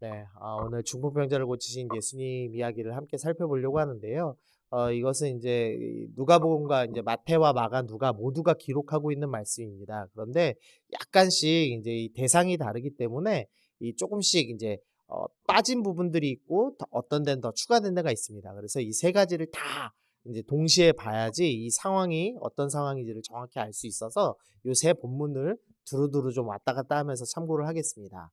네. 오늘 중풍병자를 고치신 예수님 이야기를 함께 살펴보려고 하는데요. 이것은 이제 이 누가복음과 이제 마태와 마가, 누가 모두가 기록하고 있는 말씀입니다. 그런데 약간씩 이제 이 대상이 다르기 때문에 이 조금씩 이제 빠진 부분들이 있고 어떤 데는 더 추가된 데가 있습니다. 그래서 이 세 가지를 다 이제 동시에 봐야지 이 상황이 어떤 상황인지를 정확히 알 수 있어서 요 세 본문을 두루두루 좀 왔다 갔다 하면서 참고를 하겠습니다.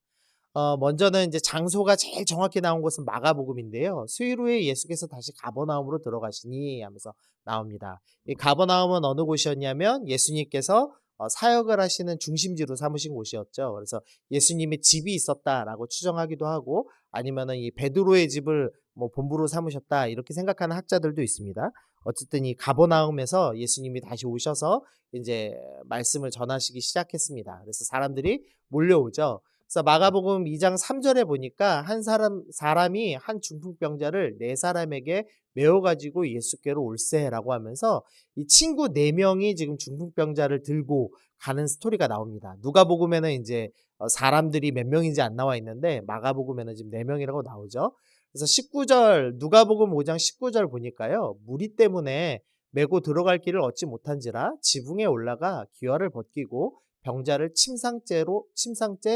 먼저는 이제 장소가 제일 정확히 나온 곳은 마가복음인데요. 수일 후에 예수께서 다시 가버나움으로 들어가시니 하면서 나옵니다. 이 가버나움은 어느 곳이었냐면 예수님께서 사역을 하시는 중심지로 삼으신 곳이었죠. 그래서 예수님의 집이 있었다라고 추정하기도 하고 아니면은 이 베드로의 집을 뭐 본부로 삼으셨다 이렇게 생각하는 학자들도 있습니다. 어쨌든 이 가버나움에서 예수님이 다시 오셔서 이제 말씀을 전하시기 시작했습니다. 그래서 사람들이 몰려오죠. 그래서 마가복음 2장 3절에 보니까 한 사람이 한 중풍병자를 네 사람에게 메워 가지고 예수께로 올세라고 하면서 이 친구 네 명이 지금 중풍병자를 들고 가는 스토리가 나옵니다. 누가복음에는 이제 사람들이 몇 명인지 안 나와 있는데 마가복음에는 지금 네 명이라고 나오죠. 그래서 19절 누가복음 5장 19절 보니까요. 무리 때문에 메고 들어갈 길을 얻지 못한지라 지붕에 올라가 기와를 벗기고 병자를 침상째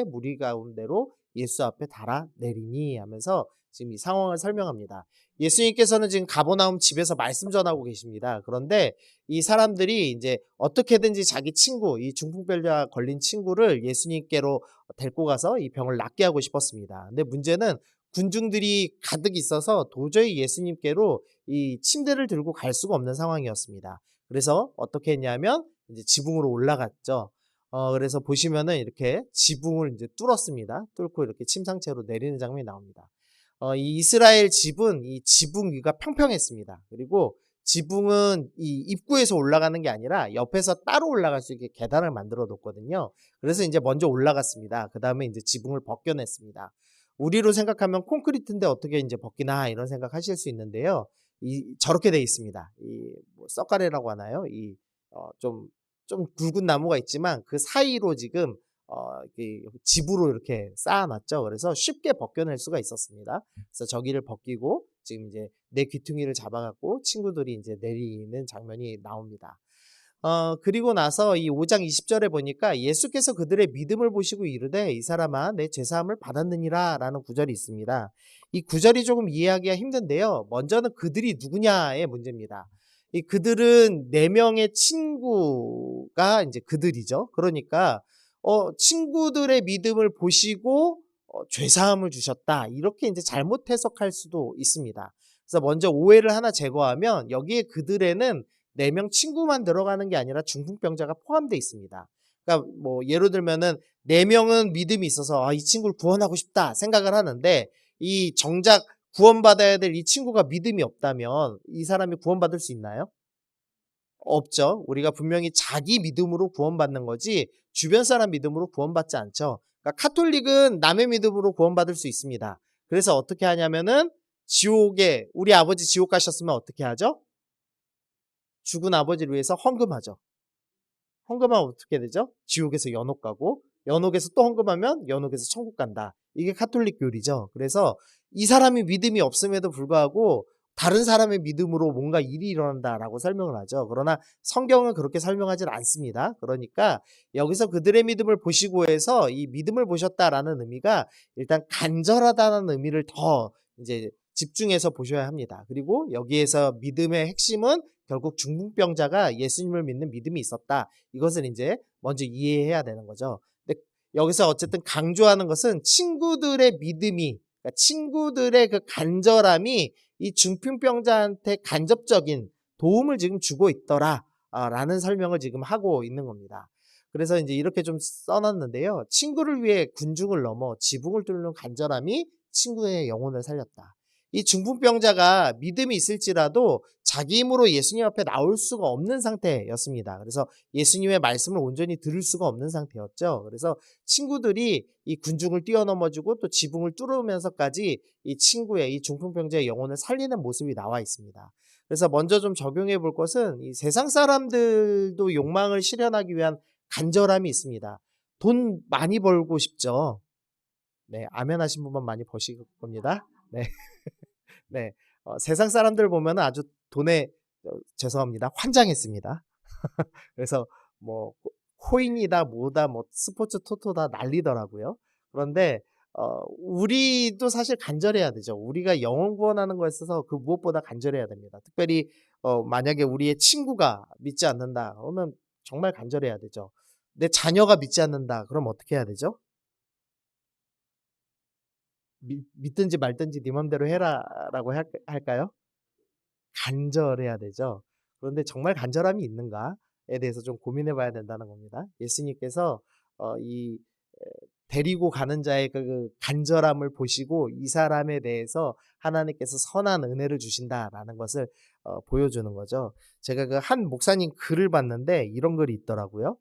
무리 가운데로 예수 앞에 달아 내리니 하면서 지금 이 상황을 설명합니다. 예수님께서는 지금 가버나움 집에서 말씀 전하고 계십니다. 그런데 이 사람들이 이제 어떻게든지 자기 친구, 이 중풍병자 걸린 친구를 예수님께로 데리고 가서 이 병을 낫게 하고 싶었습니다. 근데 문제는 군중들이 가득 있어서 도저히 예수님께로 이 침대를 들고 갈 수가 없는 상황이었습니다. 그래서 어떻게 했냐면 이제 지붕으로 올라갔죠. 그래서 보시면은 이렇게 지붕을 이제 뚫었습니다. 뚫고 이렇게 침상째로 내리는 장면이 나옵니다. 이 이스라엘 집은 이 지붕 위가 평평했습니다. 그리고 지붕은 이 입구에서 올라가는 게 아니라 옆에서 따로 올라갈 수 있게 계단을 만들어 놓거든요. 그래서 이제 먼저 올라갔습니다. 그 다음에 이제 지붕을 벗겨냈습니다. 우리로 생각하면 콘크리트인데 어떻게 이제 벗기나 이런 생각하실 수 있는데요. 저렇게 돼 있습니다. 이뭐 썩가래라고 하나요? 좀 굵은 나무가 있지만 그 사이로 지금 이 집으로 이렇게 쌓아놨죠. 그래서 쉽게 벗겨낼 수가 있었습니다. 그래서 저기를 벗기고 지금 이제 내 귀퉁이를 잡아갖고 친구들이 이제 내리는 장면이 나옵니다. 그리고 나서 이 5장 20절에 보니까 예수께서 그들의 믿음을 보시고 이르되 이 사람아 내 죄사함을 받았느니라 라는 구절이 있습니다. 이 구절이 조금 이해하기가 힘든데요. 먼저는 그들이 누구냐의 문제입니다. 이 그들은 네 명의 친구가 이제 그들이죠. 그러니까 친구들의 믿음을 보시고 죄사함을 주셨다. 이렇게 이제 잘못 해석할 수도 있습니다. 그래서 먼저 오해를 하나 제거하면 여기에 그들에는 4명 친구만 들어가는 게 아니라 중풍병자가 포함되어 있습니다. 그러니까 뭐 예를 들면은 4명은 믿음이 있어서 이 친구를 구원하고 싶다 생각을 하는데 이 정작 구원받아야 될 이 친구가 믿음이 없다면 이 사람이 구원받을 수 있나요? 없죠. 우리가 분명히 자기 믿음으로 구원받는 거지 주변 사람 믿음으로 구원받지 않죠. 그러니까 카톨릭은 남의 믿음으로 구원받을 수 있습니다. 그래서 어떻게 하냐면은 지옥에 우리 아버지 지옥 가셨으면 어떻게 하죠? 죽은 아버지를 위해서 헌금하죠. 헌금하면 어떻게 되죠? 지옥에서 연옥 가고 연옥에서 또 헌금하면 연옥에서 천국 간다. 이게 카톨릭 교리죠. 그래서 이 사람이 믿음이 없음에도 불구하고 다른 사람의 믿음으로 뭔가 일이 일어난다라고 설명을 하죠. 그러나 성경은 그렇게 설명하진 않습니다. 그러니까 여기서 그들의 믿음을 보시고 해서 이 믿음을 보셨다라는 의미가 일단 간절하다는 의미를 더 이제 집중해서 보셔야 합니다. 그리고 여기에서 믿음의 핵심은 결국 중풍병자가 예수님을 믿는 믿음이 있었다. 이것을 이제 먼저 이해해야 되는 거죠. 근데 여기서 어쨌든 강조하는 것은 친구들의 믿음이, 그러니까 친구들의 그 간절함이 이 중풍병자한테 간접적인 도움을 지금 주고 있더라. 라는 설명을 지금 하고 있는 겁니다. 그래서 이제 이렇게 좀 써놨는데요. 친구를 위해 군중을 넘어 지붕을 뚫는 간절함이 친구의 영혼을 살렸다. 이 중풍병자가 믿음이 있을지라도 자기 힘으로 예수님 앞에 나올 수가 없는 상태였습니다. 그래서 예수님의 말씀을 온전히 들을 수가 없는 상태였죠. 그래서 친구들이 이 군중을 뛰어넘어주고 또 지붕을 뚫으면서까지 이 친구의 이 중풍병자의 영혼을 살리는 모습이 나와 있습니다. 그래서 먼저 좀 적용해 볼 것은 이 세상 사람들도 욕망을 실현하기 위한 간절함이 있습니다. 돈 많이 벌고 싶죠. 네. 아멘 하신 분만 많이 버실 겁니다. 네. 네. 세상 사람들 보면은 아주 돈에 죄송합니다. 환장했습니다. 그래서 뭐 코인이다 뭐다 뭐 스포츠 토토다 난리더라고요. 그런데 우리도 사실 간절해야 되죠. 우리가 영혼 구원하는 거에 있어서 그 무엇보다 간절해야 됩니다. 특별히 만약에 우리의 친구가 믿지 않는다 그러면 정말 간절해야 되죠. 내 자녀가 믿지 않는다 그럼 어떻게 해야 되죠? 믿든지 말든지 네 맘대로 해라라고 할까요? 간절해야 되죠. 그런데 정말 간절함이 있는가에 대해서 좀 고민해 봐야 된다는 겁니다. 예수님께서 이 데리고 가는 자의 그 간절함을 보시고 이 사람에 대해서 하나님께서 선한 은혜를 주신다라는 것을 보여주는 거죠. 제가 그 한 목사님 글을 봤는데 이런 글이 있더라고요.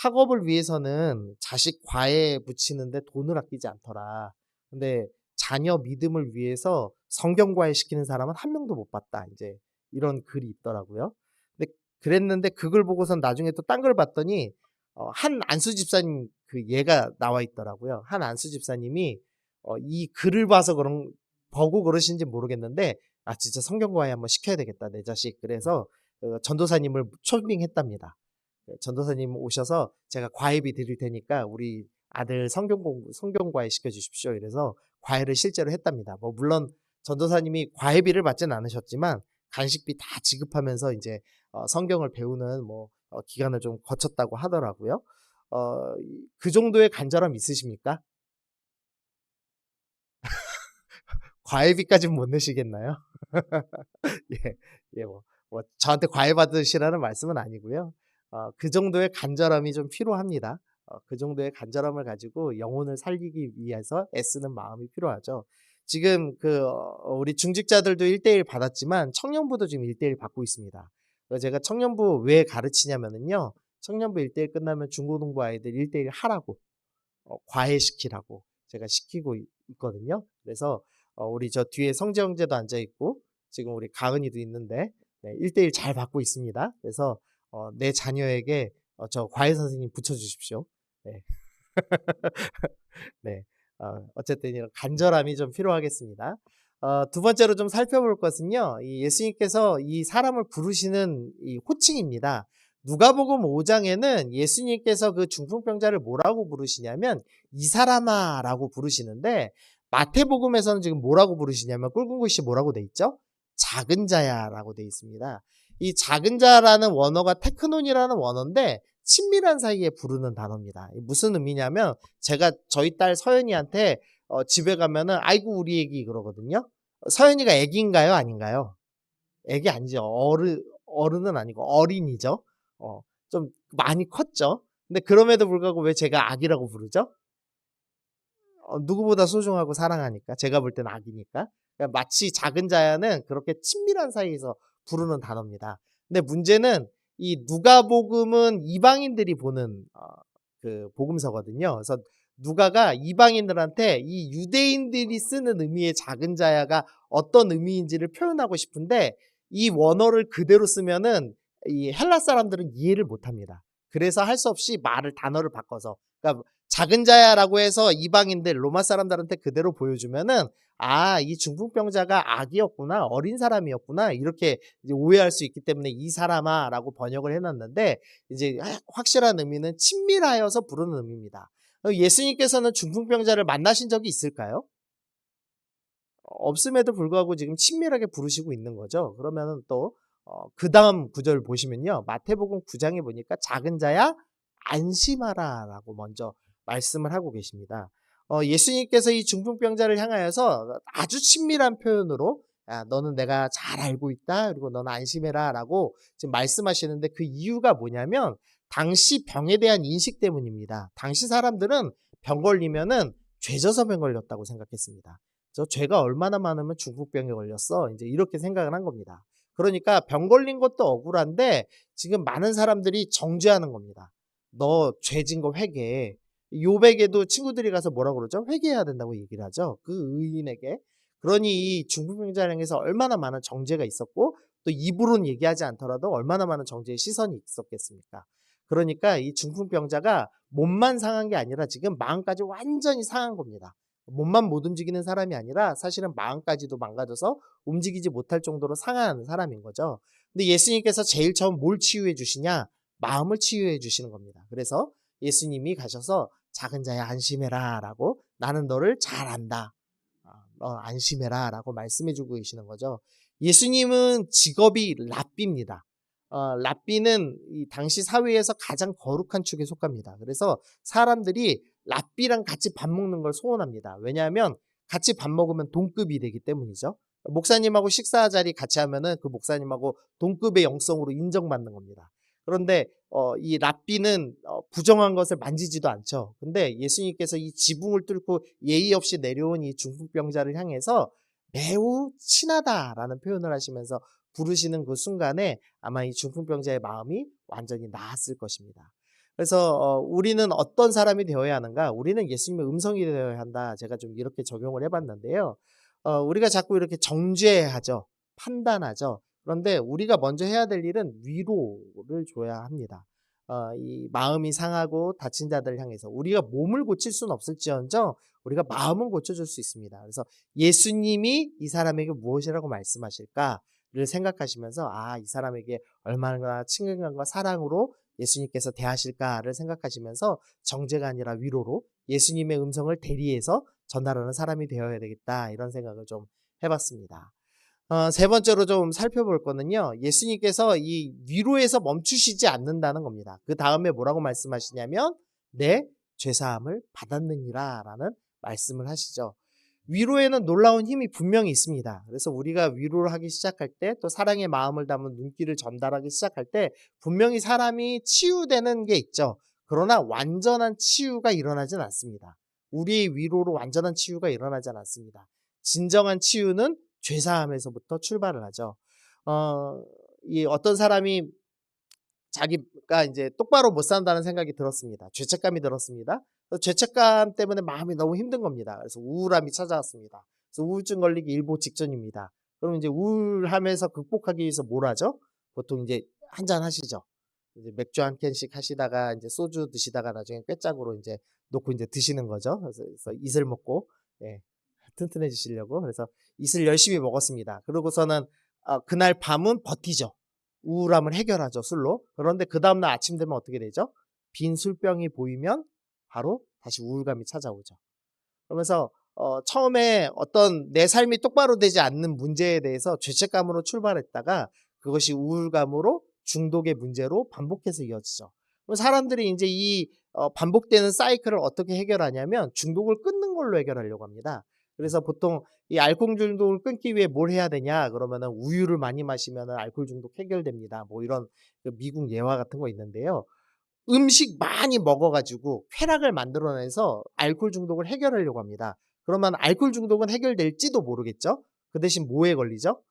학업을 위해서는 자식 과외 붙이는데 돈을 아끼지 않더라. 근데 자녀 믿음을 위해서 성경 과외시키는 사람은 한 명도 못 봤다. 이제 이런 글이 있더라고요. 근데 그랬는데 그 글 보고선 나중에 또 딴 걸 봤더니 한 안수 집사님 그 예가 나와 있더라고요. 한 안수 집사님이 이 글을 봐서 보고 그러신지 모르겠는데 '아 진짜 성경 과외 한번 시켜야 되겠다 내 자식.' 그래서 전도사님을 초빙했답니다. 전도사님 오셔서 "제가 과외비 드릴 테니까 우리 아들 성경 과외 시켜 주십시오." 이래서 과외를 실제로 했답니다. 뭐 물론 전도사님이 과외비를 받진 않으셨지만 간식비 다 지급하면서 인제 성경을 배우는 뭐 기간을 좀 거쳤다고 하더라고요. 그 정도의 간절함 있으십니까? 과외비까지는 못 내시겠나요? 예. 예 뭐 저한테 과외 받으시라는 말씀은 아니고요. 그 정도의 간절함이 좀 필요합니다. 그 정도의 간절함을 가지고 영혼을 살리기 위해서 애쓰는 마음이 필요하죠. 지금 우리 중직자들도 1:1 받았지만 청년부도 지금 1:1 받고 있습니다. 제가 청년부 왜 가르치냐면은요. 청년부 1:1 끝나면 중고등부 아이들 1:1 하라고 과외시키라고 제가 시키고 있거든요. 그래서 우리 저 뒤에 성재 형제도 앉아 있고 지금 우리 가은이도 있는데 네 1:1 잘 받고 있습니다. 그래서 내 자녀에게 저 과외 선생님 붙여 주십시오. 네. 네. 어쨌든 이런 간절함이 좀 필요하겠습니다. 두 번째로 좀 살펴볼 것은요. 이 예수님께서 이 사람을 부르시는 이 호칭입니다. 누가복음 5 장에는 예수님께서 그 중풍병자를 뭐라고 부르시냐면 "이 사람아"라고 부르시는데 마태복음에서는 지금 뭐라고 부르시냐면 굵은 글씨 뭐라고 돼 있죠? "작은 자야"라고 돼 있습니다. 이 작은 자라는 원어가 테크논이라는 원어인데 친밀한 사이에 부르는 단어입니다. 무슨 의미냐면 제가 저희 딸 서연이한테 집에 가면은 "아이고 우리 애기." 그러거든요. 서연이가 애기인가요? 아닌가요? 애기 아니죠. 어른은 아니고 어린이죠. 좀 많이 컸죠. 근데 그럼에도 불구하고 왜 제가 아기라고 부르죠? 누구보다 소중하고 사랑하니까. 제가 볼 때는 아기니까. 그러니까 마치 작은 자야는 그렇게 친밀한 사이에서 부르는 단어입니다. 근데 문제는 이 누가복음은 이방인들이 보는 그 복음서거든요. 그래서 누가가 이방인들한테 이 유대인들이 쓰는 의미의 작은 자야가 어떤 의미인지를 표현하고 싶은데 이 원어를 그대로 쓰면은 이 헬라 사람들은 이해를 못 합니다. 그래서 할 수 없이 단어를 바꿔서 그러니까 작은 자야라고 해서 이방인들 로마 사람들한테 그대로 보여주면은 '아 이 중풍병자가 아기였구나. 어린 사람이었구나.' 이렇게 이제 오해할 수 있기 때문에 "이 사람아"라고 번역을 해 놨는데 이제 확실한 의미는 친밀하여서 부르는 의미입니다. 예수님께서는 중풍병자를 만나신 적이 있을까요? 없음에도 불구하고 지금 친밀하게 부르시고 있는 거죠. 그러면은 또 그다음 구절 보시면요. 마태복음 9 장에 보니까 "작은 자야 안심하라."라고 먼저 말씀을 하고 계십니다. 예수님께서 이 중풍병자를 향하여서 아주 친밀한 표현으로 "야 너는 내가 잘 알고 있다. 그리고 너는 안심해라."라고 지금 말씀하시는데 그 이유가 뭐냐면 당시 병에 대한 인식 때문입니다. 당시 사람들은 병 걸리면은 죄져서 병 걸렸다고 생각했습니다. "저 죄가 얼마나 많으면 중풍병에 걸렸어." 인제 이렇게 생각을 한 겁니다. 그러니까 병 걸린 것도 억울한데 지금 많은 사람들이 정죄하는 겁니다. "너 죄 진 거 회개해." 욥에게도 친구들이 가서 뭐라고 그러죠? 회개해야 된다고 얘기를 하죠, 그 의인에게. 그러니 이 중풍병자를 향해서 얼마나 많은 정죄가 있었고 또 입으로는 얘기하지 않더라도 얼마나 많은 정죄의 시선이 있었겠습니까? 그러니까 이 중풍병자가 몸만 상한 게 아니라 지금 마음까지 완전히 상한 겁니다. 몸만 못 움직이는 사람이 아니라 사실은 마음까지도 망가져서 움직이지 못할 정도로 상한 사람인 거죠. 근데 예수님께서 제일 처음 뭘 치유해 주시냐? 마음을 치유해 주시는 겁니다. 그래서 예수님이 가셔서 "작은 자야 안심해라." 라고 "나는 너를 잘 안다. 너 안심해라." 라고 말씀해 주고 계시는 거죠. 예수님은 직업이 랍비입니다. 랍비는 이 당시 사회에서 가장 거룩한 축에 속합니다. 그래서 사람들이 랍비랑 같이 밥 먹는 걸 소원합니다. 왜냐하면 같이 밥 먹으면 동급이 되기 때문이죠. 목사님하고 식사 자리 같이 하면은 그 목사님하고 동급의 영성으로 인정받는 겁니다. 그런데 이 랍비는 부정한 것을 만지지도 않죠. 근데 예수님께서 이 지붕을 뚫고 예의 없이 내려온 이 중풍병자를 향해서 매우 친하다라는 표현을 하시면서 부르시는 그 순간에 아마 이 중풍병자의 마음이 완전히 나았을 것입니다. 그래서 우리는 어떤 사람이 되어야 하는가? 우리는 예수님의 음성이 되어야 한다. 제가 좀 이렇게 적용을 해봤는데요. 우리가 자꾸 이렇게 정죄하죠. 판단하죠. 그런데 우리가 먼저 해야 될 일은 위로를 줘야 합니다. 이 마음이 상하고 다친 자들을 향해서 우리가 몸을 고칠 수는 없을지언정 우리가 마음은 고쳐줄 수 있습니다. 그래서 예수님이 이 사람에게 무엇이라고 말씀하실까를 생각하시면서 이 사람에게 얼마나 친근감과 사랑으로 예수님께서 대하실까를 생각하시면서 정죄가 아니라 위로로 예수님의 음성을 대리해서 전달하는 사람이 되어야 되겠다 이런 생각을 좀 해봤습니다. 세 번째로 좀 살펴볼 거는요. 예수님께서 이 위로에서 멈추시지 않는다는 겁니다. 그 다음에 뭐라고 말씀하시냐면 내 죄사함을 받았느니라 라는 말씀을 하시죠. 위로에는 놀라운 힘이 분명히 있습니다. 그래서 우리가 위로를 하기 시작할 때 또 사랑의 마음을 담은 눈길을 전달하기 시작할 때 분명히 사람이 치유되는 게 있죠. 그러나 완전한 치유가 일어나진 않습니다. 우리의 위로로 완전한 치유가 일어나진 않습니다. 진정한 치유는 죄사함에서부터 출발을 하죠. 이 어떤 사람이 자기가 이제 똑바로 못 산다는 생각이 들었습니다. 죄책감이 들었습니다. 죄책감 때문에 마음이 너무 힘든 겁니다. 그래서 우울함이 찾아왔습니다. 그래서 우울증 걸리기 일보 직전입니다. 그럼 이제 우울함에서 극복하기 위해서 뭘 하죠? 보통 이제 한잔 하시죠. 이제 맥주 한 캔씩 하시다가 이제 소주 드시다가 나중에 꾀짝으로 이제 놓고 이제 드시는 거죠. 그래서 이슬 먹고 예, 튼튼해지시려고. 그래서 이슬 열심히 먹었습니다. 그러고서는 그날 밤은 버티죠. 우울함을 해결하죠, 술로. 그런데 그 다음날 아침 되면 어떻게 되죠? 빈 술병이 보이면 바로 다시 우울감이 찾아오죠. 그러면서 처음에 어떤 내 삶이 똑바로 되지 않는 문제에 대해서 죄책감으로 출발했다가 그것이 우울감으로 중독의 문제로 반복해서 이어지죠. 그럼 사람들이 이제 이 반복되는 사이클을 어떻게 해결하냐면 중독을 끊는 걸로 해결하려고 합니다. 그래서 보통 이 알코올 중독을 끊기 위해 뭘 해야 되냐 그러면은 우유를 많이 마시면은 알코올 중독 해결됩니다. 뭐 이런 그 미국 예화 같은 거 있는데요. 음식 많이 먹어 가지고 쾌락을 만들어내서 알코올 중독을 해결하려고 합니다. 그러면 알코올 중독은 해결될지도 모르겠죠. 그 대신 뭐에 걸리죠?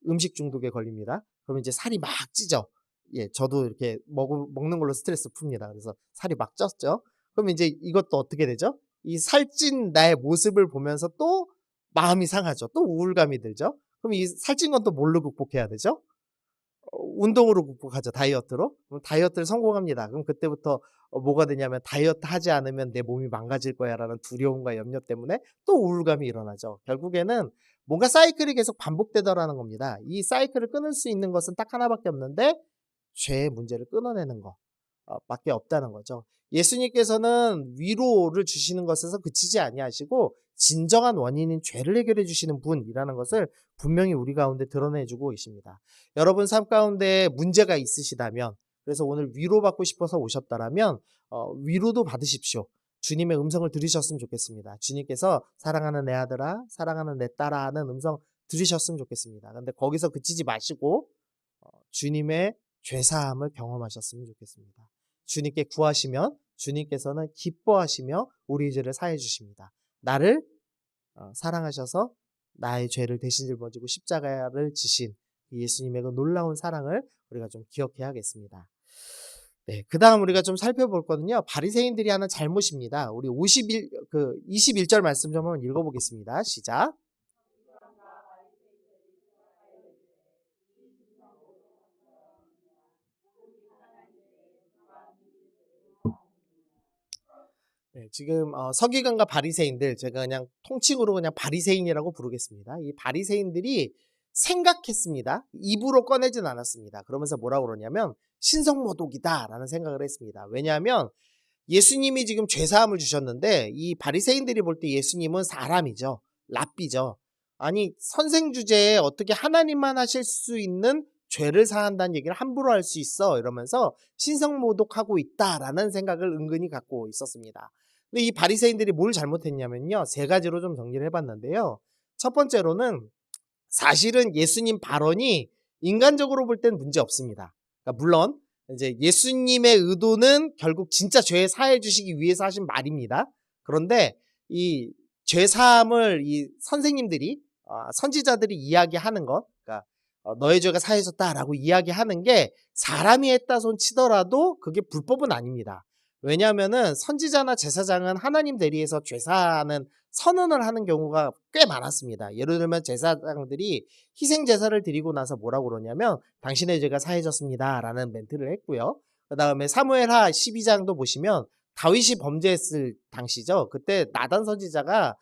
음식 중독에 걸립니다. 그러면 이제 살이 막 찌죠. 예, 저도 이렇게 먹는 걸로 스트레스 풉니다. 그래서 살이 막 쪘죠. 그럼 이제 이것도 어떻게 되죠? 이 살찐 나의 모습을 보면서 또 마음이 상하죠. 또 우울감이 들죠. 그럼 이 살찐 건 또 뭘로 극복해야 되죠? 운동으로 극복하죠. 다이어트로. 그럼 다이어트를 성공합니다. 그럼 그때부터 뭐가 되냐면 '다이어트 하지 않으면 내 몸이 망가질 거야.'라는 두려움과 염려 때문에 또 우울감이 일어나죠. 결국에는 뭔가 사이클이 계속 반복되더라는 겁니다. 이 사이클을 끊을 수 있는 것은 딱 하나밖에 없는데 죄의 문제를 끊어내는 거 밖에 없다는 거죠. 예수님께서는 위로를 주시는 것에서 그치지 아니하시고 진정한 원인인 죄를 해결해 주시는 분이라는 것을 분명히 우리 가운데 드러내 주고 계십니다. 여러분 삶 가운데 문제가 있으시다면 그래서 오늘 위로받고 싶어서 오셨다라면 위로도 받으십시오. 주님의 음성을 들으셨으면 좋겠습니다. 주님께서 사랑하는 내 아들아, 사랑하는 내 딸아 하는 음성 들으셨으면 좋겠습니다. 근데 거기서 그치지 마시고 주님의 죄사함을 경험하셨으면 좋겠습니다. 주님께 구하시면 주님께서는 기뻐하시며 우리 죄를 사해 주십니다. 나를 사랑하셔서 나의 죄를 대신 짊어지고 십자가를 지신 예수님의 그 놀라운 사랑을 우리가 좀 기억해야겠습니다. 네, 그다음 우리가 좀 살펴볼 거는요. 바리새인들이 하는 잘못입니다. 우리 21절 말씀 좀 한번 읽어보겠습니다. 시작. 네, 지금 서기관과 바리새인들, 제가 그냥 통칭으로 그냥 바리새인이라고 부르겠습니다. 이 바리새인들이 생각했습니다. 입으로 꺼내진 않았습니다. 그러면서 뭐라고 그러냐면 신성모독이다라는 생각을 했습니다. 왜냐하면 예수님이 지금 죄 사함을 주셨는데 이 바리새인들이 볼 때 예수님은 사람이죠. 랍비죠. 아니 선생 주제에 어떻게 하나님만 하실 수 있는 죄를 사한다는 얘기를 함부로 할 수 있어, 이러면서 신성모독하고 있다라는 생각을 은근히 갖고 있었습니다. 근데 이 바리새인들이 뭘 잘못했냐면요, 세 가지로 좀 정리를 해봤는데요. 첫 번째로는 사실은 예수님 발언이 인간적으로 볼 땐 문제 없습니다. 그러니까 물론 이제 예수님의 의도는 결국 진짜 죄 사해 주시기 위해서 하신 말입니다. 그런데 이 죄 사함을 이 선생님들이 선지자들이 이야기하는 것, 그러니까 너의 죄가 사해졌다라고 이야기하는 게 사람이 했다 손 치더라도 그게 불법은 아닙니다. 왜냐하면은 선지자나 제사장은 하나님 대리에서 죄사하는 선언을 하는 경우가 꽤 많았습니다. 예를 들면 제사장들이 희생 제사를 드리고 나서 뭐라고 그러냐면 당신의 죄가 사해졌습니다라는 멘트를 했고요. 그다음에 사무엘하 12장도 보시면 다윗이 범죄했을 당시죠. 그때 나단 선지자가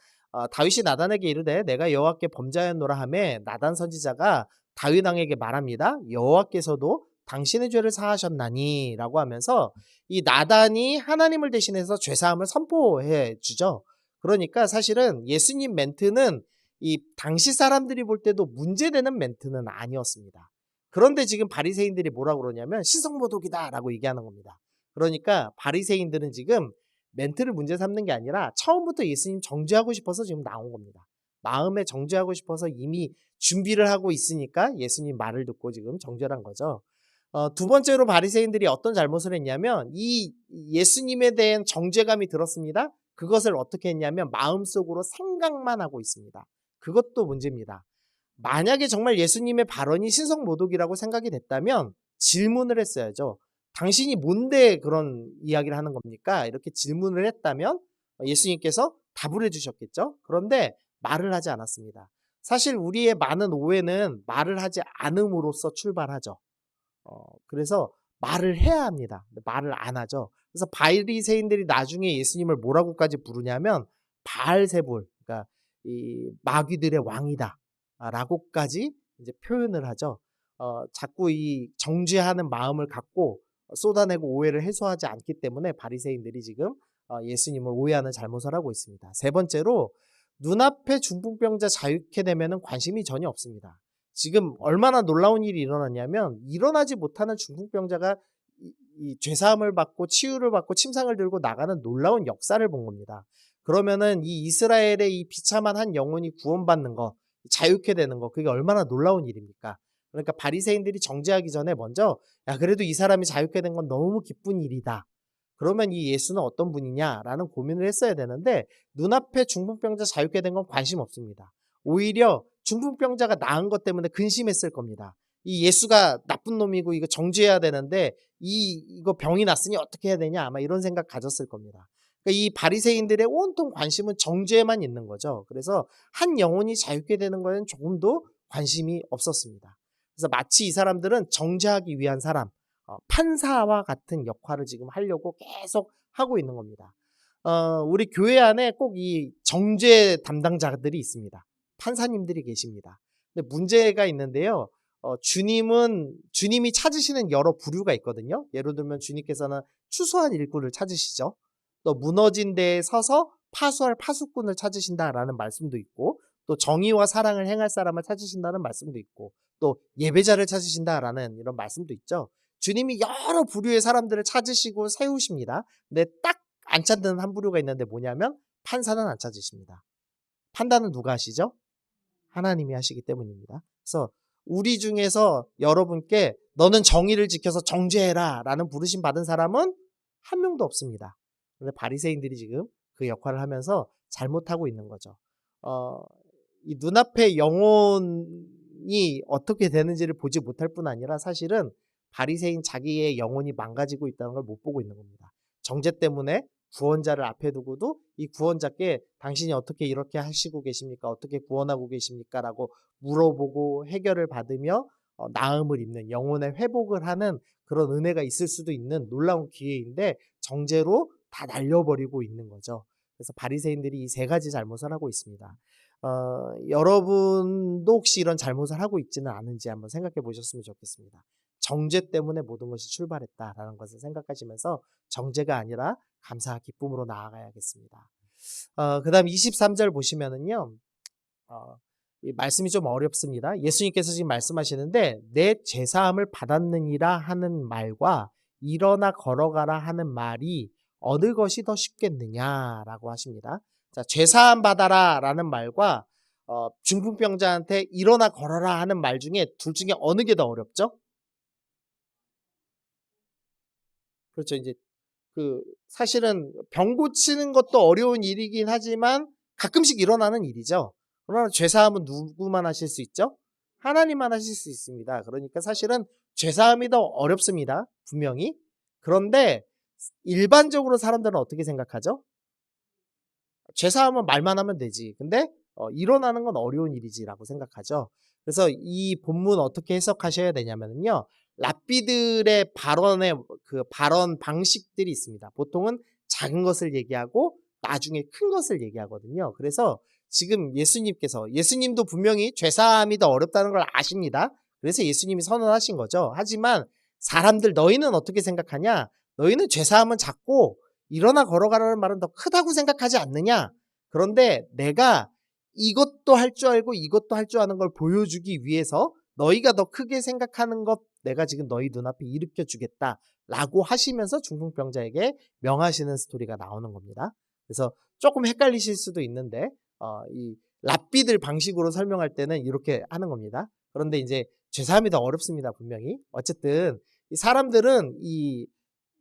다윗이 나단에게 이르되 내가 여호와께 범죄하였노라 하매 나단 선지자가 다윗 왕에게 말합니다. 여호와께서도 당신의 죄를 사하셨나니 라고 하면서 이 나단이 하나님을 대신해서 죄사함을 선포해 주죠. 그러니까 사실은 예수님 멘트는 이 당시 사람들이 볼 때도 문제되는 멘트는 아니었습니다. 그런데 지금 바리새인들이 뭐라고 그러냐면 신성모독이다라고 얘기하는 겁니다. 그러니까 바리새인들은 지금 멘트를 문제 삼는 게 아니라 처음부터 예수님 정죄하고 싶어서 지금 나온 겁니다. 마음에 정죄하고 싶어서 이미 준비를 하고 있으니까 예수님 말을 듣고 지금 정죄를 한 거죠. 두 번째로 바리새인들이 어떤 잘못을 했냐면 이 예수님에 대한 정죄감이 들었습니다. 그것을 어떻게 했냐면 마음속으로 생각만 하고 있습니다. 그것도 문제입니다. 만약에 정말 예수님의 발언이 신성모독이라고 생각이 됐다면 질문을 했어야죠. 당신이 뭔데 그런 이야기를 하는 겁니까? 이렇게 질문을 했다면 예수님께서 답을 해주셨겠죠. 그런데 말을 하지 않았습니다. 사실 우리의 많은 오해는 말을 하지 않음으로써 출발하죠. 그래서 말을 해야 합니다. 말을 안 하죠. 그래서 바리새인들이 나중에 예수님을 뭐라고까지 부르냐면 바알세불, 그러니까 이 마귀들의 왕이다라고까지 이제 표현을 하죠. 자꾸 이 정죄하는 마음을 갖고 쏟아내고 오해를 해소하지 않기 때문에 바리새인들이 지금 예수님을 오해하는 잘못을 하고 있습니다. 세 번째로 눈앞에 중풍병자 자유케 되면은 관심이 전혀 없습니다. 지금 얼마나 놀라운 일이 일어났냐면 일어나지 못하는 중풍병자가 이 죄사함을 받고 치유를 받고 침상을 들고 나가는 놀라운 역사를 본 겁니다. 그러면은 이 이스라엘의 이 비참한 한 영혼이 구원받는 거, 자유케 되는 거, 그게 얼마나 놀라운 일입니까? 그러니까 바리새인들이 정죄하기 전에 먼저 야 그래도 이 사람이 자유케 된 건 너무 기쁜 일이다. 그러면 이 예수는 어떤 분이냐라는 고민을 했어야 되는데 눈앞에 중풍병자 자유케 된 건 관심 없습니다. 오히려 중풍병자가 나은 것 때문에 근심했을 겁니다. 이 예수가 나쁜 놈이고 이거 정죄해야 되는데 이거 병이 났으니 어떻게 해야 되냐, 아마 이런 생각 가졌을 겁니다. 그러니까 이 바리새인들의 온통 관심은 정죄에만 있는 거죠. 그래서 한 영혼이 자유케 되는 것에는 조금도 관심이 없었습니다. 그래서 마치 이 사람들은 정죄하기 위한 사람, 판사와 같은 역할을 지금 하려고 계속 하고 있는 겁니다. 우리 교회 안에 꼭 이 정죄 담당자들이 있습니다. 판사님들이 계십니다. 근데 문제가 있는데요. 주님이 찾으시는 여러 부류가 있거든요. 예를 들면 주님께서는 추수한 일꾼을 찾으시죠. 또 무너진 데에 서서 파수할 파수꾼을 찾으신다라는 말씀도 있고, 또 정의와 사랑을 행할 사람을 찾으신다는 말씀도 있고, 또 예배자를 찾으신다라는 이런 말씀도 있죠. 주님이 여러 부류의 사람들을 찾으시고 세우십니다. 근데 딱 안 찾는 한 부류가 있는데 뭐냐면 판사는 안 찾으십니다. 판단은 누가 하시죠? 하나님이 하시기 때문입니다. 그래서 우리 중에서 여러분께 너는 정의를 지켜서 정죄해라 라는 부르심 받은 사람은 한 명도 없습니다. 그런데 바리새인들이 지금 그 역할을 하면서 잘못하고 있는 거죠. 이 눈앞에 영혼이 어떻게 되는지를 보지 못할 뿐 아니라 사실은 바리새인 자기의 영혼이 망가지고 있다는 걸 못 보고 있는 겁니다. 정죄 때문에 구원자를 앞에 두고도 이 구원자께 당신이 어떻게 이렇게 하시고 계십니까? 어떻게 구원하고 계십니까? 라고 물어보고 해결을 받으며 나음을 입는, 영혼의 회복을 하는 그런 은혜가 있을 수도 있는 놀라운 기회인데 정죄로 다 날려버리고 있는 거죠. 그래서 바리새인들이 이 세 가지 잘못을 하고 있습니다. 여러분도 혹시 이런 잘못을 하고 있지는 않은지 한번 생각해 보셨으면 좋겠습니다. 정죄 때문에 모든 것이 출발했다라는 것을 생각하시면서 정죄가 아니라 감사와 기쁨으로 나아가야겠습니다. 그다음 23절 보시면은요. 이 말씀이 좀 어렵습니다. 예수님께서 지금 말씀하시는데 내 죄사함을 받았느니라 하는 말과 일어나 걸어가라 하는 말이 어느 것이 더 쉽겠느냐라고 하십니다. 자, 죄사함 받아라라는 말과 중풍병자한테 일어나 걸어라 하는 말 중에 둘 중에 어느 게 더 어렵죠? 그렇죠. 이제 사실은 병 고치는 것도 어려운 일이긴 하지만 가끔씩 일어나는 일이죠. 그러나 죄사함은 누구만 하실 수 있죠? 하나님만 하실 수 있습니다. 그러니까 사실은 죄사함이 더 어렵습니다. 분명히. 그런데 일반적으로 사람들은 어떻게 생각하죠? 죄사함은 말만 하면 되지. 근데 일어나는 건 어려운 일이지라고 생각하죠. 그래서 이 본문 어떻게 해석하셔야 되냐면요. 랍비들의 발언의 발언 방식들이 있습니다. 보통은 작은 것을 얘기하고 나중에 큰 것을 얘기하거든요. 그래서 지금 예수님도 분명히 죄사함이 더 어렵다는 걸 아십니다. 그래서 예수님이 선언하신 거죠. 하지만 사람들 너희는 어떻게 생각하냐? 너희는 죄사함은 작고 일어나 걸어가라는 말은 더 크다고 생각하지 않느냐? 그런데 내가 이것도 할 줄 알고 이것도 할 줄 아는 걸 보여주기 위해서 너희가 더 크게 생각하는 것 내가 지금 너희 눈앞에 일으켜 주겠다라고 하시면서 중풍병자에게 명하시는 스토리가 나오는 겁니다. 그래서 조금 헷갈리실 수도 있는데 이 랍비들 방식으로 설명할 때는 이렇게 하는 겁니다. 그런데 이제 죄사함이 더 어렵습니다. 분명히. 어쨌든 이 사람들은 이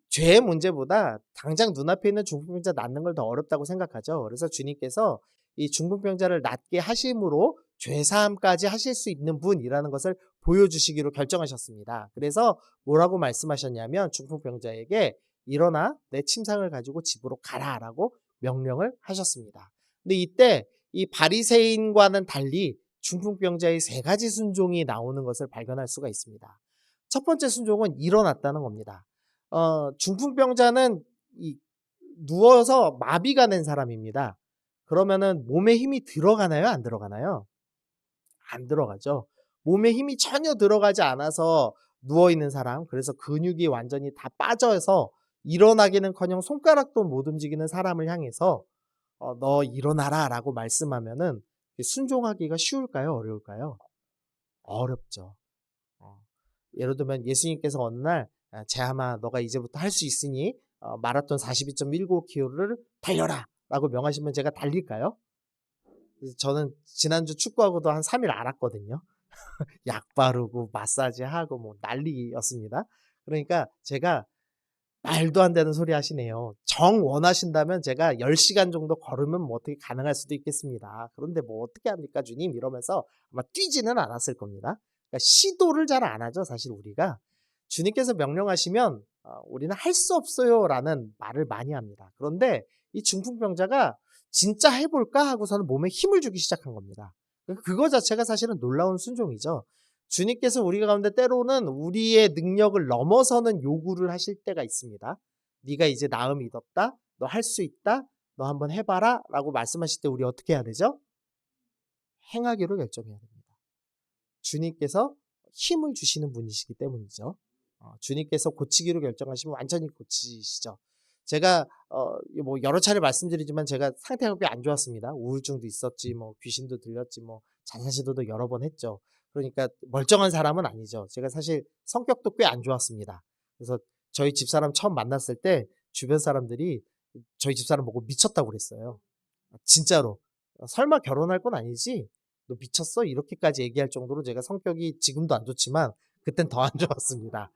죄의 문제보다 당장 눈앞에 있는 중풍병자 낫는 걸 더 어렵다고 생각하죠. 그래서 주님께서 이 중풍병자를 낫게 하심으로 죄사함까지 하실 수 있는 분이라는 것을 보여주시기로 결정하셨습니다. 그래서 뭐라고 말씀하셨냐면 중풍병자에게 일어나 내 침상을 가지고 집으로 가라라고 명령을 하셨습니다. 근데 이때 이 바리새인과는 달리 중풍병자의 세 가지 순종이 나오는 것을 발견할 수가 있습니다. 첫 번째 순종은 일어났다는 겁니다. 중풍병자는 누워서 마비가 된 사람입니다. 그러면은 몸에 힘이 들어가나요? 안 들어가나요? 안 들어가죠. 몸에 힘이 전혀 들어가지 않아서 누워있는 사람, 그래서 근육이 완전히 다 빠져서 일어나기는커녕 손가락도 못 움직이는 사람을 향해서 너 일어나라 라고 말씀하면은 순종하기가 쉬울까요? 어려울까요? 어렵죠. 어. 예를 들면 예수님께서 어느 날 재함아 너가 이제부터 할 수 있으니 마라톤 42.19km를 달려라 라고 명하시면 제가 달릴까요? 그래서 저는 지난주 축구하고도 한 3일 알았거든요. 약 바르고 마사지하고 뭐 난리였습니다. 그러니까 제가 말도 안 되는 소리 하시네요. 정 원하신다면 제가 10시간 정도 걸으면 뭐 어떻게 가능할 수도 있겠습니다. 그런데 뭐 어떻게 합니까 주님 이러면서 아마 뛰지는 않았을 겁니다. 그러니까 시도를 잘 안 하죠 사실 우리가. 주님께서 명령하시면 우리는 할 수 없어요 라는 말을 많이 합니다. 그런데 이 중풍병자가 진짜 해볼까 하고서는 몸에 힘을 주기 시작한 겁니다. 그거 자체가 사실은 놀라운 순종이죠. 주님께서 우리 가운데 때로는 우리의 능력을 넘어서는 요구를 하실 때가 있습니다. 네가 이제 나음이 있었다. 너 할 수 있다. 너 한번 해봐라. 라고 말씀하실 때 우리 어떻게 해야 되죠? 행하기로 결정해야 됩니다. 주님께서 힘을 주시는 분이시기 때문이죠. 주님께서 고치기로 결정하시면 완전히 고치시죠. 제가 뭐 여러 차례 말씀드리지만 제가 상태가 꽤 안 좋았습니다. 우울증도 있었지, 뭐 귀신도 들렸지, 뭐 자살시도도 여러 번 했죠. 그러니까 멀쩡한 사람은 아니죠. 제가 사실 성격도 꽤 안 좋았습니다. 그래서 저희 집사람 처음 만났을 때 주변 사람들이 저희 집사람 보고 미쳤다고 그랬어요. 진짜로. 설마 결혼할 건 아니지? 너 미쳤어? 이렇게까지 얘기할 정도로 제가 성격이 지금도 안 좋지만 그땐 더 안 좋았습니다.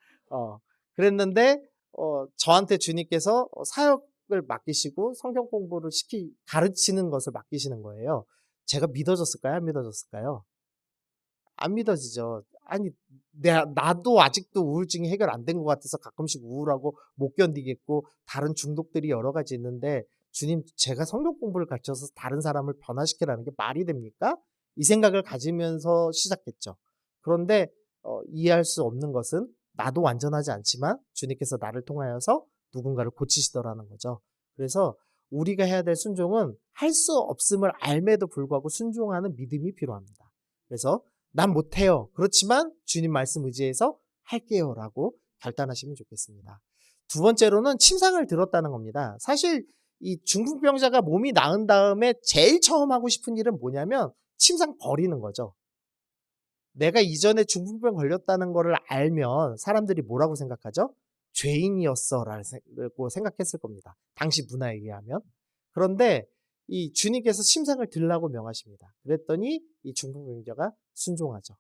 그랬는데 저한테 주님께서 사역을 맡기시고 성경 공부를 가르치는 것을 맡기시는 거예요. 제가 믿어졌을까요? 안 믿어졌을까요? 안 믿어지죠. 아니, 나도 아직도 우울증이 해결 안 된 것 같아서 가끔씩 우울하고 못 견디겠고 다른 중독들이 여러 가지 있는데 주님, 제가 성경 공부를 가르쳐서 다른 사람을 변화시키라는 게 말이 됩니까? 이 생각을 가지면서 시작했죠. 그런데 이해할 수 없는 것은 나도 완전하지 않지만 주님께서 나를 통하여서 누군가를 고치시더라는 거죠. 그래서 우리가 해야 될 순종은 할 수 없음을 알매도 불구하고 순종하는 믿음이 필요합니다. 그래서 난 못해요. 그렇지만 주님 말씀 의지해서 할게요 라고 결단하시면 좋겠습니다. 두 번째로는 침상을 들었다는 겁니다. 사실 이 중풍병자가 몸이 나은 다음에 제일 처음 하고 싶은 일은 뭐냐면 침상 버리는 거죠. 내가 이전에 중풍병 걸렸다는 거를 알면 사람들이 뭐라고 생각하죠? 죄인이었어라고 생각했을 겁니다. 당시 문화에 의하면. 그런데 이 주님께서 침상을 들라고 명하십니다. 그랬더니 이 중풍병자가 순종하죠.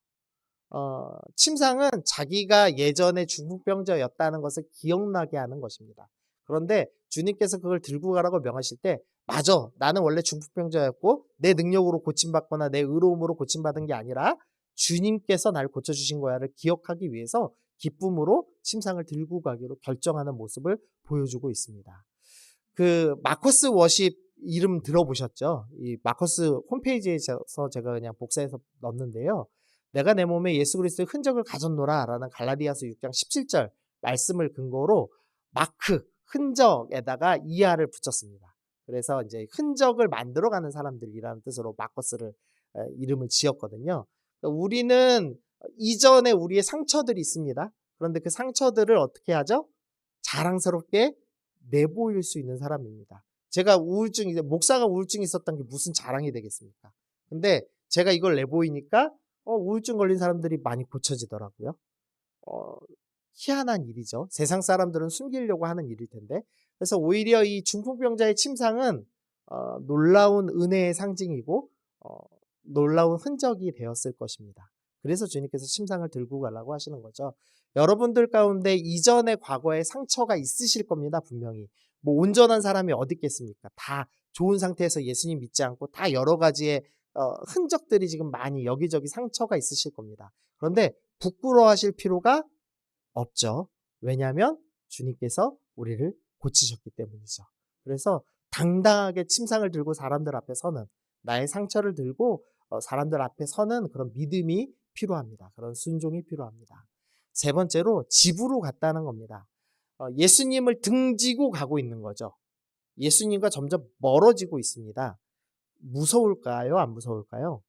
침상은 자기가 예전에 중풍병자였다는 것을 기억나게 하는 것입니다. 그런데 주님께서 그걸 들고 가라고 명하실 때 맞아, 나는 원래 중풍병자였고 내 능력으로 고침받거나 내 의로움으로 고침받은 게 아니라 주님께서 날 고쳐주신 거야를 기억하기 위해서 기쁨으로 침상을 들고 가기로 결정하는 모습을 보여주고 있습니다. 그 마커스 워십 이름 들어보셨죠? 이 마커스 홈페이지에서 제가 그냥 복사해서 넣었는데요. 내가 내 몸에 예수 그리스도의 흔적을 가졌노라 라는 갈라디아서 6장 17절 말씀을 근거로 마크, 흔적에다가 이하를 붙였습니다. 그래서 이제 흔적을 만들어가는 사람들이라는 뜻으로 마커스를 이름을 지었거든요. 그러니까 우리는 이전에 우리의 상처들이 있습니다. 그런데 그 상처들을 어떻게 하죠? 자랑스럽게 내보일 수 있는 사람입니다. 제가 목사가 우울증이 있었던 게 무슨 자랑이 되겠습니까? 근데 제가 이걸 내보이니까 우울증 걸린 사람들이 많이 고쳐지더라고요. 희한한 일이죠. 세상 사람들은 숨기려고 하는 일일 텐데. 그래서 오히려 이 중풍병자의 침상은 놀라운 은혜의 상징이고 놀라운 흔적이 되었을 것입니다. 그래서 주님께서 침상을 들고 가려고 하시는 거죠. 여러분들 가운데 이전의 과거에 상처가 있으실 겁니다. 분명히. 뭐 온전한 사람이 어디 있겠습니까? 다 좋은 상태에서 예수님 믿지 않고 다 여러 가지의 흔적들이 지금 많이 여기저기 상처가 있으실 겁니다. 그런데 부끄러워하실 필요가 없죠. 왜냐하면 주님께서 우리를 고치셨기 때문이죠. 그래서 당당하게 침상을 들고 사람들 앞에 서는, 나의 상처를 들고 사람들 앞에 서는 그런 믿음이 필요합니다. 그런 순종이 필요합니다. 세 번째로 집으로 갔다는 겁니다. 예수님을 등지고 가고 있는 거죠. 예수님과 점점 멀어지고 있습니다. 무서울까요? 안 무서울까요?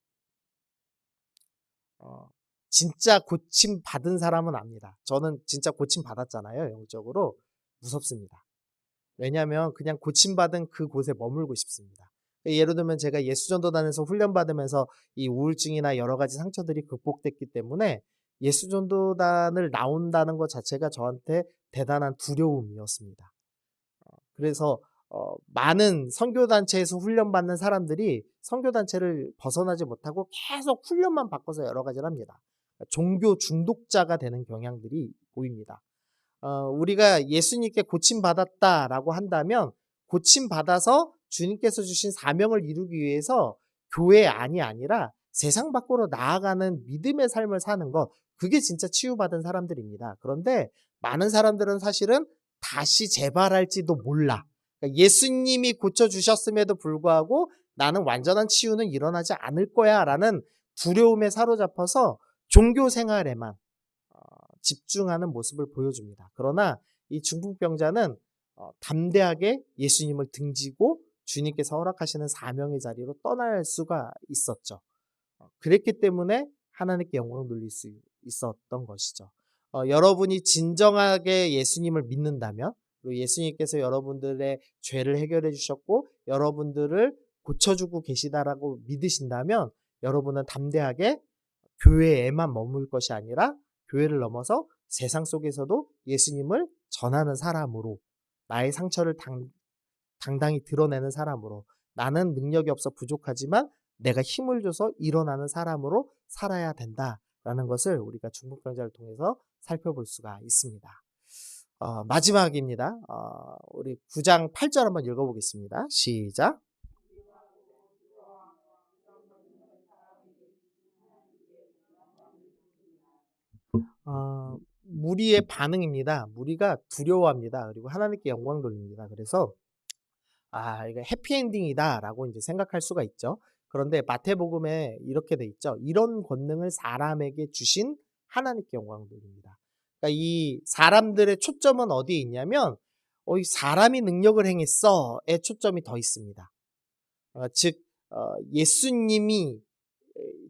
진짜 고침 받은 사람은 압니다. 저는 진짜 고침 받았잖아요. 영적으로. 무섭습니다. 왜냐하면 그냥 고침받은 그곳에 머물고 싶습니다. 예를 들면 제가 예수전도단에서 훈련받으면서 이 우울증이나 여러 가지 상처들이 극복됐기 때문에 예수전도단을 나온다는 것 자체가 저한테 대단한 두려움이었습니다. 그래서 많은 선교단체에서 훈련받는 사람들이 선교단체를 벗어나지 못하고 계속 훈련만 바꿔서 여러 가지를 합니다. 종교 중독자가 되는 경향들이 보입니다. 우리가 예수님께 고침받았다라고 한다면 고침받아서 주님께서 주신 사명을 이루기 위해서 교회 안이 아니라 세상 밖으로 나아가는 믿음의 삶을 사는 것, 그게 진짜 치유받은 사람들입니다. 그런데 많은 사람들은 사실은 다시 재발할지도 몰라. 그러니까 예수님이 고쳐주셨음에도 불구하고 나는 완전한 치유는 일어나지 않을 거야 라는 두려움에 사로잡혀서 종교 생활에만 집중하는 모습을 보여줍니다. 그러나 이 중풍병자는 담대하게 예수님을 등지고 주님께서 허락하시는 사명의 자리로 떠날 수가 있었죠. 그랬기 때문에 하나님께 영광을 돌릴 수 있었던 것이죠. 여러분이 진정하게 예수님을 믿는다면, 그리고 예수님께서 여러분들의 죄를 해결해 주셨고 여러분들을 고쳐주고 계시다라고 믿으신다면 여러분은 담대하게 교회에만 머물 것이 아니라 교회를 넘어서 세상 속에서도 예수님을 전하는 사람으로, 나의 상처를 당당히 드러내는 사람으로, 나는 능력이 없어 부족하지만 내가 힘을 줘서 일어나는 사람으로 살아야 된다라는 것을 우리가 중풍병자를 통해서 살펴볼 수가 있습니다. 마지막입니다. 우리 9장 8절 한번 읽어보겠습니다. 시작. 무리의 반응입니다. 무리가 두려워합니다. 그리고 하나님께 영광 돌립니다. 그래서 이거 해피엔딩이다라고 이제 생각할 수가 있죠. 그런데 마태복음에 이렇게 돼 있죠. 이런 권능을 사람에게 주신 하나님께 영광 돌립니다. 그러니까 이 사람들의 초점은 어디에 있냐면 이 사람이 능력을 행했어에 초점이 더 있습니다. 즉 예수님이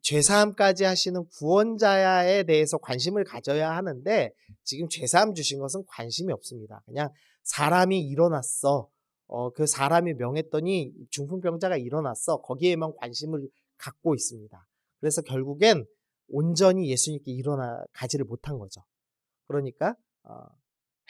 죄사함까지 하시는 구원자에 대해서 관심을 가져야 하는데 지금 죄사함 주신 것은 관심이 없습니다. 그냥 사람이 일어났어. 그 사람이 명했더니 중풍병자가 일어났어. 거기에만 관심을 갖고 있습니다. 그래서 결국엔 온전히 예수님께 가지를 못한 거죠. 그러니까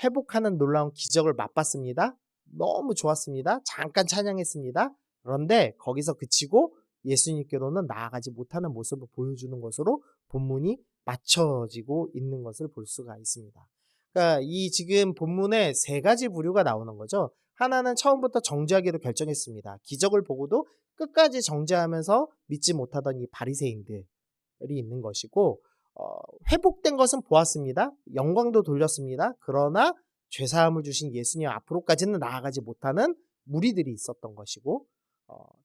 회복하는 놀라운 기적을 맛봤습니다. 너무 좋았습니다. 잠깐 찬양했습니다. 그런데 거기서 그치고 예수님께로는 나아가지 못하는 모습을 보여주는 것으로 본문이 맞춰지고 있는 것을 볼 수가 있습니다. 그러니까 이 지금 본문에 세 가지 부류가 나오는 거죠. 하나는 처음부터 정죄하기로 결정했습니다. 기적을 보고도 끝까지 정죄하면서 믿지 못하던 이 바리새인들이 있는 것이고, 회복된 것은 보았습니다. 영광도 돌렸습니다. 그러나 죄사함을 주신 예수님 앞으로까지는 나아가지 못하는 무리들이 있었던 것이고,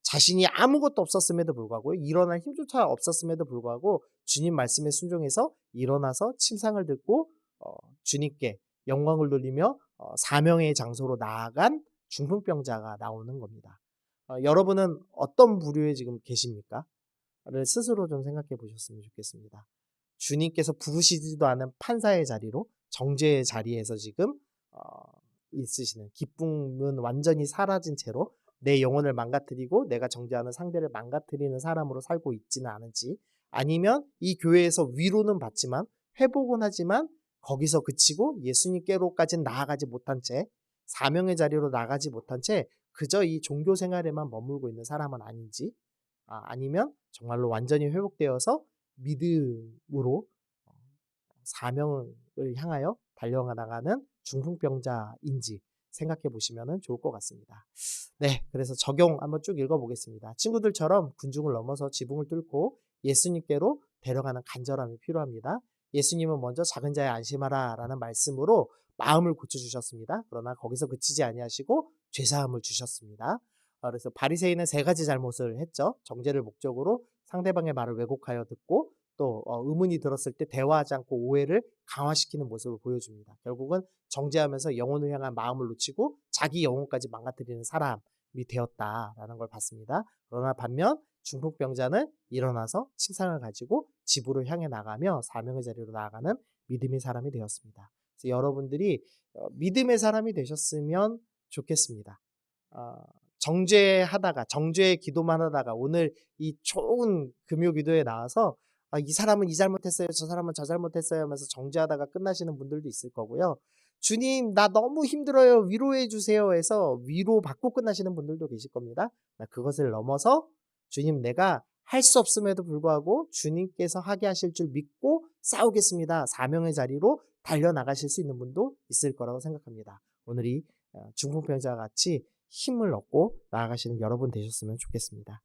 자신이 아무것도 없었음에도 불구하고, 일어날 힘조차 없었음에도 불구하고 주님 말씀에 순종해서 일어나서 침상을 듣고 주님께 영광을 돌리며 사명의 장소로 나아간 중풍병자가 나오는 겁니다. 여러분은 어떤 부류에 지금 계십니까? 를 스스로 좀 생각해 보셨으면 좋겠습니다. 주님께서 부르시지도 않은 판사의 자리로, 정죄의 자리에서 지금 있으시는, 기쁨은 완전히 사라진 채로 내 영혼을 망가뜨리고 내가 정죄하는 상대를 망가뜨리는 사람으로 살고 있지는 않은지, 아니면 이 교회에서 위로는 받지만 회복은 하지만 거기서 그치고 예수님께로까지는 나아가지 못한 채, 사명의 자리로 나가지 못한 채 그저 이 종교 생활에만 머물고 있는 사람은 아닌지, 아니면 정말로 완전히 회복되어서 믿음으로 사명을 향하여 달려나가는 중풍병자인지 생각해 보시면 좋을 것 같습니다. 네, 그래서 적용 한번 쭉 읽어보겠습니다. 친구들처럼 군중을 넘어서 지붕을 뚫고 예수님께로 데려가는 간절함이 필요합니다. 예수님은 먼저 작은 자에 안심하라 라는 말씀으로 마음을 고쳐주셨습니다. 그러나 거기서 그치지 아니하시고 죄사함을 주셨습니다. 그래서 바리새인은 세 가지 잘못을 했죠. 정죄를 목적으로 상대방의 말을 왜곡하여 듣고, 또 의문이 들었을 때 대화하지 않고 오해를 강화시키는 모습을 보여줍니다. 결국은 정죄하면서 영혼을 향한 마음을 놓치고 자기 영혼까지 망가뜨리는 사람이 되었다라는 걸 봤습니다. 그러나 반면 중풍병자는 일어나서 침상을 가지고 집으로 향해 나가며 사명의 자리로 나아가는 믿음의 사람이 되었습니다. 그래서 여러분들이 믿음의 사람이 되셨으면 좋겠습니다. 정죄의 기도만 하다가 오늘 이 좋은 금요 기도에 나와서 이 사람은 이 잘못했어요, 저 사람은 저 잘못했어요 하면서 정죄하다가 끝나시는 분들도 있을 거고요. 주님, 나 너무 힘들어요, 위로해 주세요 해서 위로받고 끝나시는 분들도 계실 겁니다. 그것을 넘어서 주님, 내가 할 수 없음에도 불구하고 주님께서 하게 하실 줄 믿고 싸우겠습니다, 사명의 자리로 달려나가실 수 있는 분도 있을 거라고 생각합니다. 오늘 이 중풍병자와 같이 힘을 얻고 나아가시는 여러분 되셨으면 좋겠습니다.